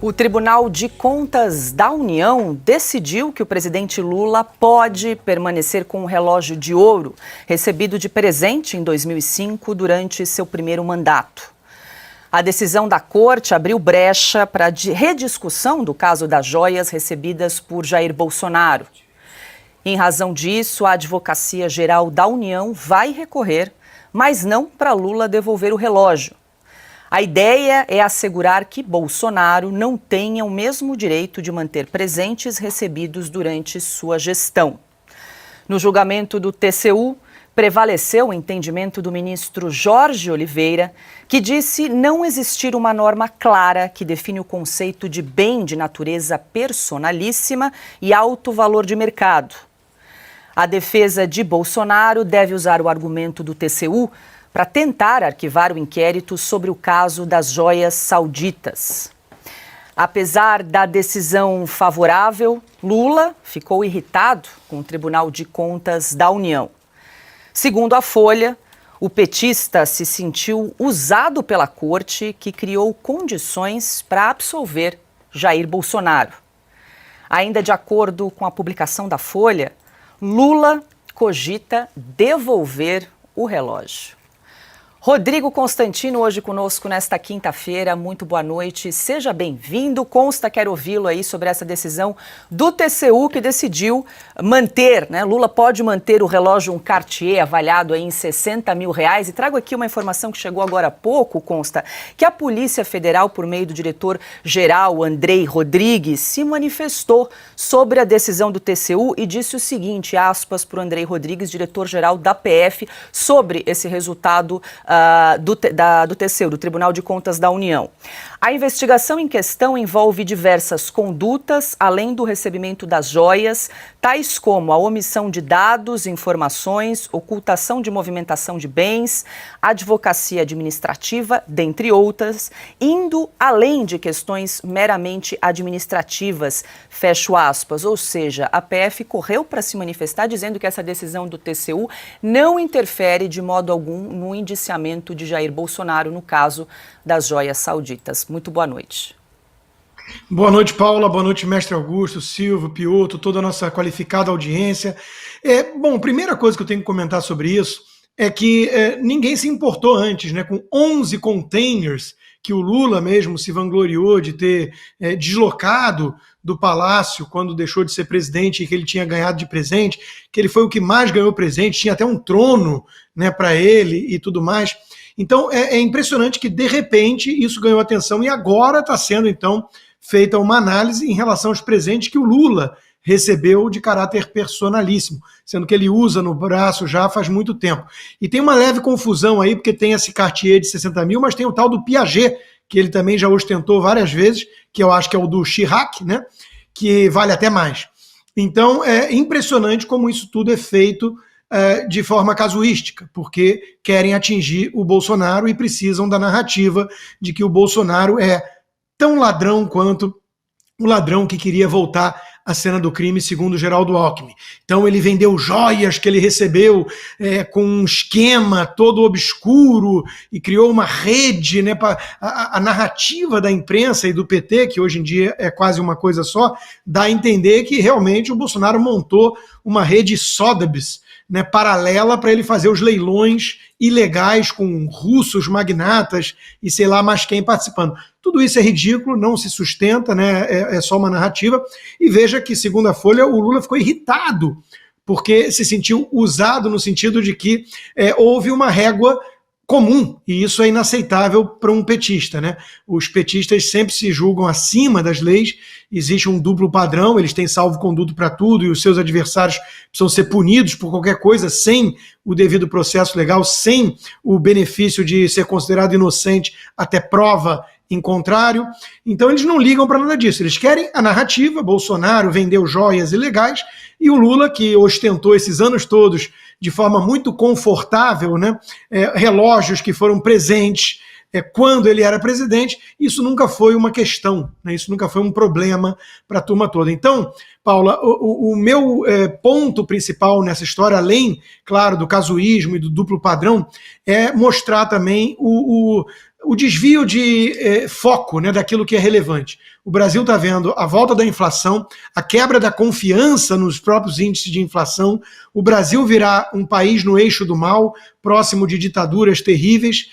O Tribunal de Contas da União decidiu que o presidente Lula pode permanecer com o relógio de ouro recebido de presente em 2005 durante seu primeiro mandato. A decisão da Corte abriu brecha para a rediscussão do caso das joias recebidas por Jair Bolsonaro. Em razão disso, a Advocacia Geral da União vai recorrer, mas não para Lula devolver o relógio. A ideia é assegurar que Bolsonaro não tenha o mesmo direito de manter presentes recebidos durante sua gestão. No julgamento do TCU, prevaleceu o entendimento do ministro Jorge Oliveira, que disse não existir uma norma clara que define o conceito de bem de natureza personalíssima e alto valor de mercado. A defesa de Bolsonaro deve usar o argumento do TCU para tentar arquivar o inquérito sobre o caso das joias sauditas. Apesar da decisão favorável, Lula ficou irritado com o Tribunal de Contas da União. Segundo a Folha, o petista se sentiu usado pela corte, que criou condições para absolver Jair Bolsonaro. Ainda de acordo com a publicação da Folha, Lula cogita devolver o relógio. Rodrigo Constantino hoje conosco nesta quinta-feira. Muito boa noite, seja bem-vindo. Consta, quero ouvi-lo aí sobre essa decisão do TCU que decidiu manter, né? Lula pode manter o relógio, um Cartier avaliado aí em R$60 mil. E trago aqui uma informação que chegou agora há pouco, Consta, que a Polícia Federal, por meio do diretor-geral Andrei Rodrigues, se manifestou sobre a decisão do TCU e disse o seguinte, aspas para o Andrei Rodrigues, diretor-geral da PF, sobre esse resultado do TCU, do Tribunal de Contas da União. A investigação em questão envolve diversas condutas, além do recebimento das joias, tais como a omissão de dados, informações, ocultação de movimentação de bens, advocacia administrativa, dentre outras, indo além de questões meramente administrativas, fecho aspas. Ou seja, a PF correu para se manifestar dizendo que essa decisão do TCU não interfere de modo algum no indiciamento de Jair Bolsonaro no caso das joias sauditas. Muito boa noite. Boa noite, Paula. Boa noite, mestre Augusto, Silvio, Piotto, toda a nossa qualificada audiência. Bom, primeira coisa que eu tenho que comentar sobre isso é que ninguém se importou antes, né, com 11 containers que o Lula mesmo se vangloriou de ter deslocado do Palácio quando deixou de ser presidente e que ele tinha ganhado de presente, que ele foi o que mais ganhou presente, tinha até um trono, né, para ele e tudo mais. Então é impressionante que, de repente, isso ganhou atenção e agora está sendo, então, feita uma análise em relação aos presentes que o Lula recebeu de caráter personalíssimo, sendo que ele usa no braço já faz muito tempo. E tem uma leve confusão aí, porque tem esse Cartier de 60 mil, mas tem o tal do Piaget, que ele também já ostentou várias vezes, que eu acho que é o do Chirac, né, que vale até mais. Então é impressionante como isso tudo é feito de forma casuística, porque querem atingir o Bolsonaro e precisam da narrativa de que o Bolsonaro é tão ladrão quanto o ladrão que queria voltar à cena do crime, segundo Geraldo Alckmin. Então ele vendeu joias que ele recebeu com um esquema todo obscuro e criou uma rede, né, a narrativa da imprensa e do PT, que hoje em dia é quase uma coisa só, dá a entender que realmente o Bolsonaro montou uma rede Sotheby's, né, paralela para ele fazer os leilões ilegais com russos, magnatas e sei lá mais quem participando. Tudo isso é ridículo, não se sustenta, né, é só uma narrativa. E veja que, segundo a Folha, o Lula ficou irritado porque se sentiu usado no sentido de que houve uma régua comum, e isso é inaceitável para um petista, né? Os petistas sempre se julgam acima das leis, existe um duplo padrão, eles têm salvo-conduto para tudo e os seus adversários precisam ser punidos por qualquer coisa sem o devido processo legal, sem o benefício de ser considerado inocente até prova em contrário. Então eles não ligam para nada disso, eles querem a narrativa. Bolsonaro vendeu joias ilegais e o Lula, que ostentou esses anos todos de forma muito confortável, né, relógios que foram presentes quando ele era presidente, isso nunca foi uma questão, né? Isso nunca foi um problema para a turma toda. Então, Paula, o meu ponto principal nessa história, além, claro, do casuísmo e do duplo padrão, é mostrar também o desvio de foco, né, daquilo que é relevante. O Brasil está vendo a volta da inflação, a quebra da confiança nos próprios índices de inflação, o Brasil virá um país no eixo do mal, próximo de ditaduras terríveis,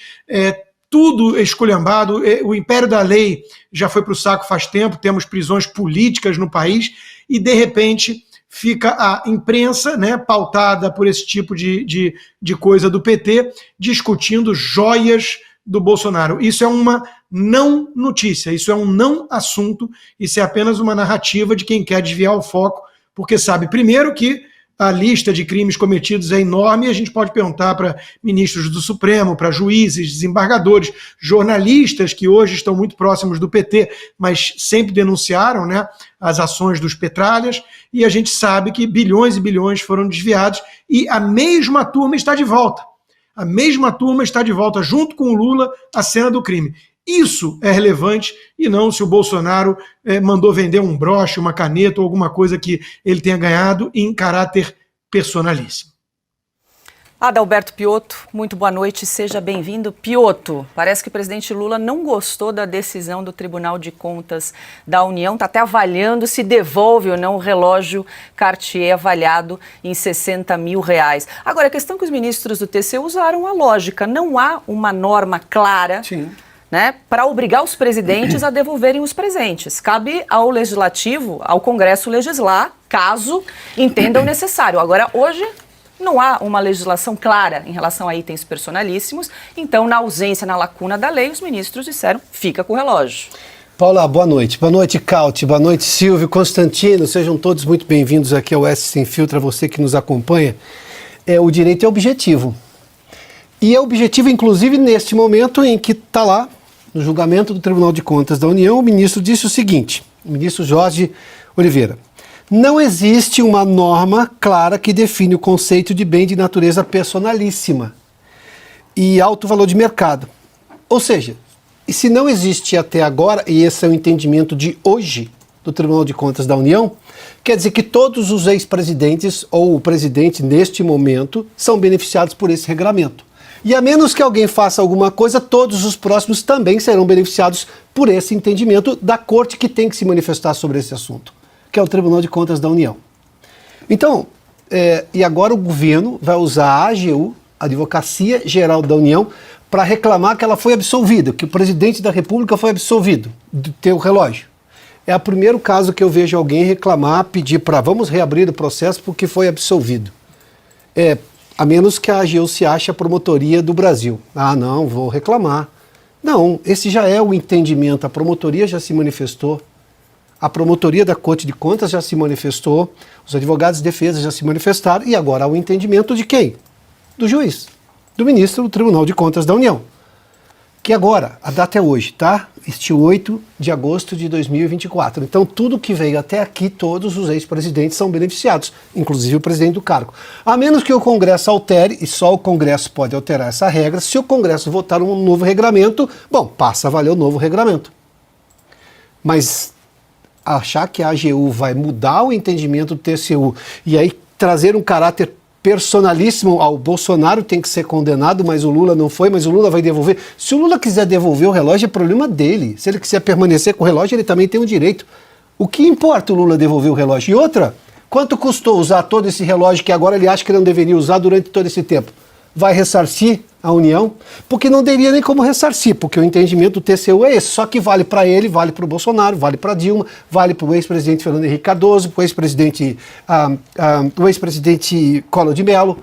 tudo esculhambado, o império da lei já foi para o saco faz tempo, temos prisões políticas no país, e de repente fica a imprensa, né, pautada por esse tipo de coisa do PT, discutindo joias do Bolsonaro. Isso é uma não notícia, isso é um não assunto, isso é apenas uma narrativa de quem quer desviar o foco, porque sabe, primeiro, que a lista de crimes cometidos é enorme, e a gente pode perguntar para ministros do Supremo, para juízes, desembargadores, jornalistas que hoje estão muito próximos do PT, mas sempre denunciaram, né, as ações dos petralhas, e a gente sabe que bilhões e bilhões foram desviados, e a mesma turma está de volta. A mesma turma está de volta, junto com o Lula, à cena do crime. Isso é relevante, e não se o Bolsonaro mandou vender um broche, uma caneta ou alguma coisa que ele tenha ganhado em caráter personalíssimo. Adalberto Piotto, muito boa noite, seja bem-vindo. Piotto, parece que o presidente Lula não gostou da decisão do Tribunal de Contas da União, está até avaliando se devolve ou não o relógio Cartier avaliado em R$60 mil. Agora, a questão é que os ministros do TCU usaram a lógica, não há uma norma clara, né, para obrigar os presidentes a devolverem os presentes. Cabe ao Legislativo, ao Congresso legislar, caso entendam necessário. Agora, hoje não há uma legislação clara em relação a itens personalíssimos, então, na ausência, na lacuna da lei, os ministros disseram, fica com o relógio. Paula, boa noite. Boa noite, Cauti. Boa noite, Silvio, Constantino. Sejam todos muito bem-vindos aqui ao S Sem Filtro, a você que nos acompanha. O direito é objetivo. E é objetivo, inclusive, neste momento em que está lá, no julgamento do Tribunal de Contas da União, o ministro disse o seguinte, o ministro Jorge Oliveira: não existe uma norma clara que define o conceito de bem de natureza personalíssima e alto valor de mercado. Ou seja, e se não existe até agora, e esse é o entendimento de hoje do Tribunal de Contas da União, quer dizer que todos os ex-presidentes ou o presidente neste momento são beneficiados por esse regulamento. E a menos que alguém faça alguma coisa, todos os próximos também serão beneficiados por esse entendimento da corte que tem que se manifestar sobre esse assunto, que é o Tribunal de Contas da União. Então, e agora o governo vai usar a AGU, a Advocacia Geral da União, para reclamar que ela foi absolvida, que o presidente da República foi absolvido de ter o relógio. É o primeiro caso que eu vejo alguém reclamar, pedir para vamos reabrir o processo porque foi absolvido. A menos que a AGU se ache a promotoria do Brasil. Ah, não, vou reclamar. Não, esse já é o entendimento, a promotoria já se manifestou. A promotoria da Corte de Contas já se manifestou, os advogados de defesa já se manifestaram, e agora há o entendimento de quem? Do juiz, do ministro do Tribunal de Contas da União. Que agora, a data é hoje, tá? Este 8 de agosto de 2024. Então, tudo que veio até aqui, todos os ex-presidentes são beneficiados, inclusive o presidente do cargo. A menos que o Congresso altere, e só o Congresso pode alterar essa regra, se o Congresso votar um novo regulamento, bom, passa a valer o novo regulamento. Mas achar que a AGU vai mudar o entendimento do TCU e aí trazer um caráter personalíssimo ao Bolsonaro tem que ser condenado, mas o Lula não foi, mas o Lula vai devolver. Se o Lula quiser devolver o relógio, é problema dele. Se ele quiser permanecer com o relógio, ele também tem o direito. O que importa o Lula devolver o relógio? E outra, quanto custou usar todo esse relógio que agora ele acha que não deveria usar durante todo esse tempo? Vai ressarcir a União? Porque não teria nem como ressarcir, porque o entendimento do TCU é esse, só que vale para ele, vale para o Bolsonaro, vale para Dilma, vale para o ex-presidente Fernando Henrique Cardoso, para o ex-presidente Collor de Mello,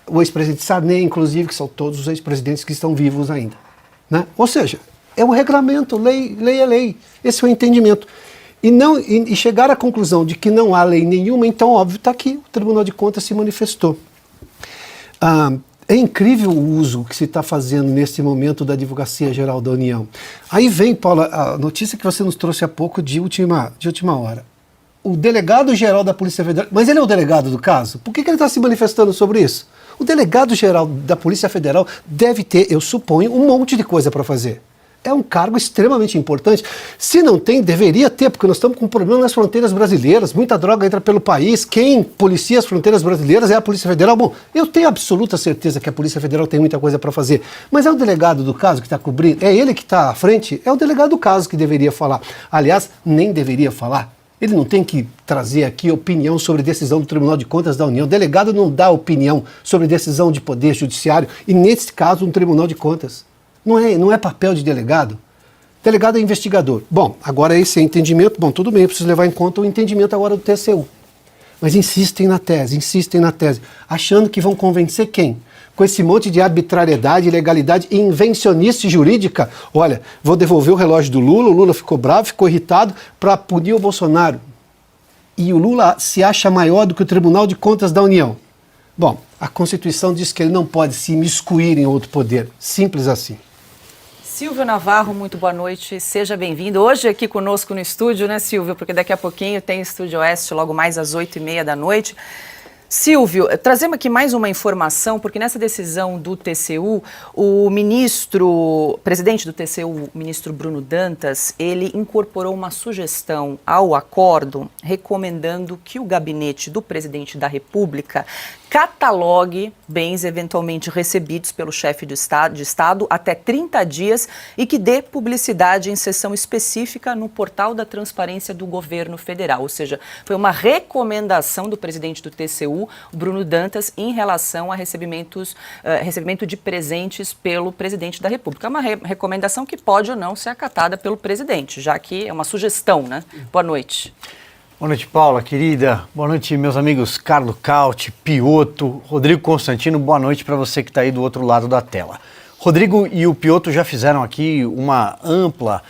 o ex-presidente Sarney, inclusive, que são todos os ex-presidentes que estão vivos ainda. Né? Ou seja, é um regulamento, lei é lei, esse é o entendimento. E chegar à conclusão de que não há lei nenhuma, então, óbvio, está aqui, o Tribunal de Contas se manifestou. É incrível o uso que se está fazendo nesse momento da Advocacia Geral da União. Aí vem, Paula, a notícia que você nos trouxe há pouco de última hora. O delegado-geral da Polícia Federal, mas ele é o delegado do caso? Por que ele está se manifestando sobre isso? O delegado-geral da Polícia Federal deve ter, eu suponho, um monte de coisa para fazer. É um cargo extremamente importante. Se não tem, deveria ter, porque nós estamos com um problema nas fronteiras brasileiras. Muita droga entra pelo país. Quem policia as fronteiras brasileiras é a Polícia Federal. Bom, eu tenho absoluta certeza que a Polícia Federal tem muita coisa para fazer. Mas é o delegado do caso que está cobrindo? É ele que está à frente? É o delegado do caso que deveria falar. Aliás, nem deveria falar. Ele não tem que trazer aqui opinião sobre decisão do Tribunal de Contas da União. O delegado não dá opinião sobre decisão de poder judiciário e, nesse caso, um Tribunal de Contas. Não é papel de delegado. Delegado é investigador. Bom, agora esse é entendimento. Bom, tudo bem, eu preciso levar em conta o entendimento agora do TCU. Mas insistem na tese, achando que vão convencer quem? Com esse monte de arbitrariedade, ilegalidade e invencionice jurídica. Olha, vou devolver o relógio do Lula, o Lula ficou bravo, ficou irritado para punir o Bolsonaro. E o Lula se acha maior do que o Tribunal de Contas da União. Bom, a Constituição diz que ele não pode se imiscuir em outro poder. Simples assim. Silvio Navarro, muito boa noite, seja bem-vindo. Hoje aqui conosco no estúdio, né, Silvio? Porque daqui a pouquinho tem Estúdio Oeste, logo mais às 8h30 da noite. Silvio, trazemos aqui mais uma informação, porque nessa decisão do TCU, o presidente do TCU, o ministro Bruno Dantas, ele incorporou uma sugestão ao acordo recomendando que o gabinete do presidente da República catalogue bens eventualmente recebidos pelo chefe de Estado até 30 dias e que dê publicidade em sessão específica no portal da transparência do governo federal. Ou seja, foi uma recomendação do presidente do TCU, Bruno Dantas, em relação a recebimento de presentes pelo presidente da República. É uma recomendação que pode ou não ser acatada pelo presidente, já que é uma sugestão, né? Boa noite. Boa noite, Paula, querida. Boa noite, meus amigos Carlo Cauti, Piotto, Rodrigo Constantino. Boa noite para você que está aí do outro lado da tela. Rodrigo e o Piotto já fizeram aqui uma ampla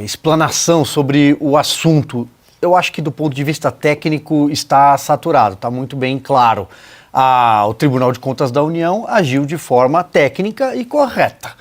explanação sobre o assunto. Eu acho que do ponto de vista técnico está saturado, está muito bem claro. O Tribunal de Contas da União agiu de forma técnica e correta.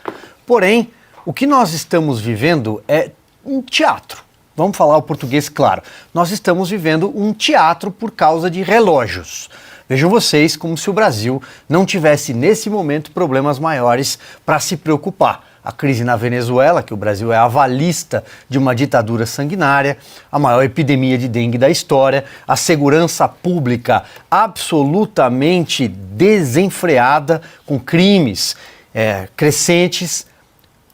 Porém, o que nós estamos vivendo é um teatro. Vamos falar o português claro. Nós estamos vivendo um teatro por causa de relógios. Vejam vocês como se o Brasil não tivesse, nesse momento, problemas maiores para se preocupar. A crise na Venezuela, que o Brasil é avalista de uma ditadura sanguinária, a maior epidemia de dengue da história, a segurança pública absolutamente desenfreada, com crimes crescentes.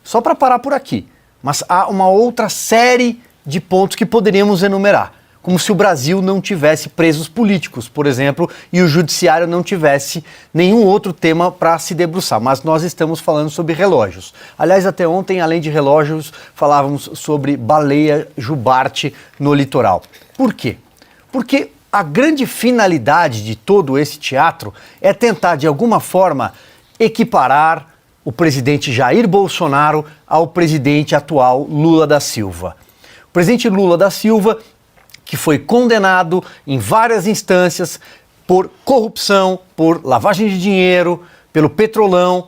Só para parar por aqui. Mas há uma outra série de pontos que poderíamos enumerar, como se o Brasil não tivesse presos políticos, por exemplo, e o judiciário não tivesse nenhum outro tema para se debruçar, mas nós estamos falando sobre relógios. Aliás, até ontem, além de relógios, falávamos sobre baleia jubarte no litoral. Por quê? Porque a grande finalidade de todo esse teatro é tentar, de alguma forma, equiparar o presidente Jair Bolsonaro ao presidente atual Lula da Silva. O presidente Lula da Silva, que foi condenado em várias instâncias por corrupção, por lavagem de dinheiro, pelo Petrolão,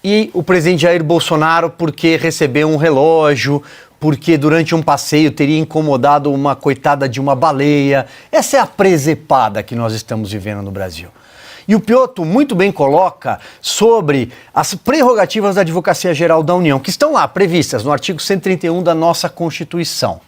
e o presidente Jair Bolsonaro porque recebeu um relógio, porque durante um passeio teria incomodado uma coitada de uma baleia. Essa é a presepada que nós estamos vivendo no Brasil. E o Piotto muito bem coloca sobre as prerrogativas da Advocacia Geral da União, que estão lá previstas no artigo 131 da nossa Constituição.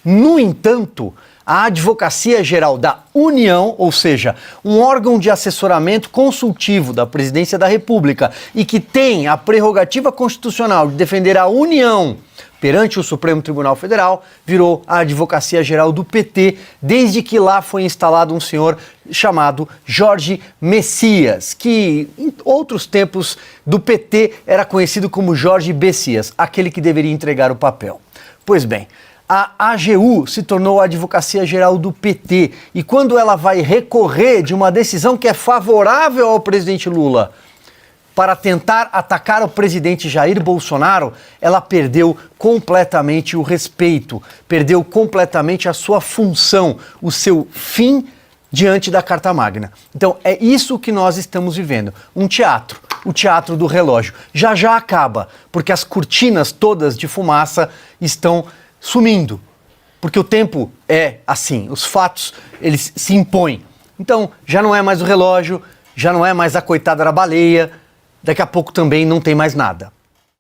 No entanto, a Advocacia Geral da União, ou seja, um órgão de assessoramento consultivo da Presidência da República e que tem a prerrogativa constitucional de defender a União perante o Supremo Tribunal Federal, virou a Advocacia Geral do PT, desde que lá foi instalado um senhor chamado Jorge Messias, que em outros tempos do PT era conhecido como Jorge Bessias, aquele que deveria entregar o papel. Pois bem, a AGU se tornou a Advocacia Geral do PT e quando ela vai recorrer de uma decisão que é favorável ao presidente Lula para tentar atacar o presidente Jair Bolsonaro, ela perdeu completamente o respeito, perdeu completamente a sua função, o seu fim diante da Carta Magna. Então é isso que nós estamos vivendo, um teatro, o teatro do relógio. Já já acaba, porque as cortinas todas de fumaça estão sumindo, porque o tempo é assim, os fatos eles se impõem. Então já não é mais o relógio, já não é mais a coitada da baleia, daqui a pouco também não tem mais nada.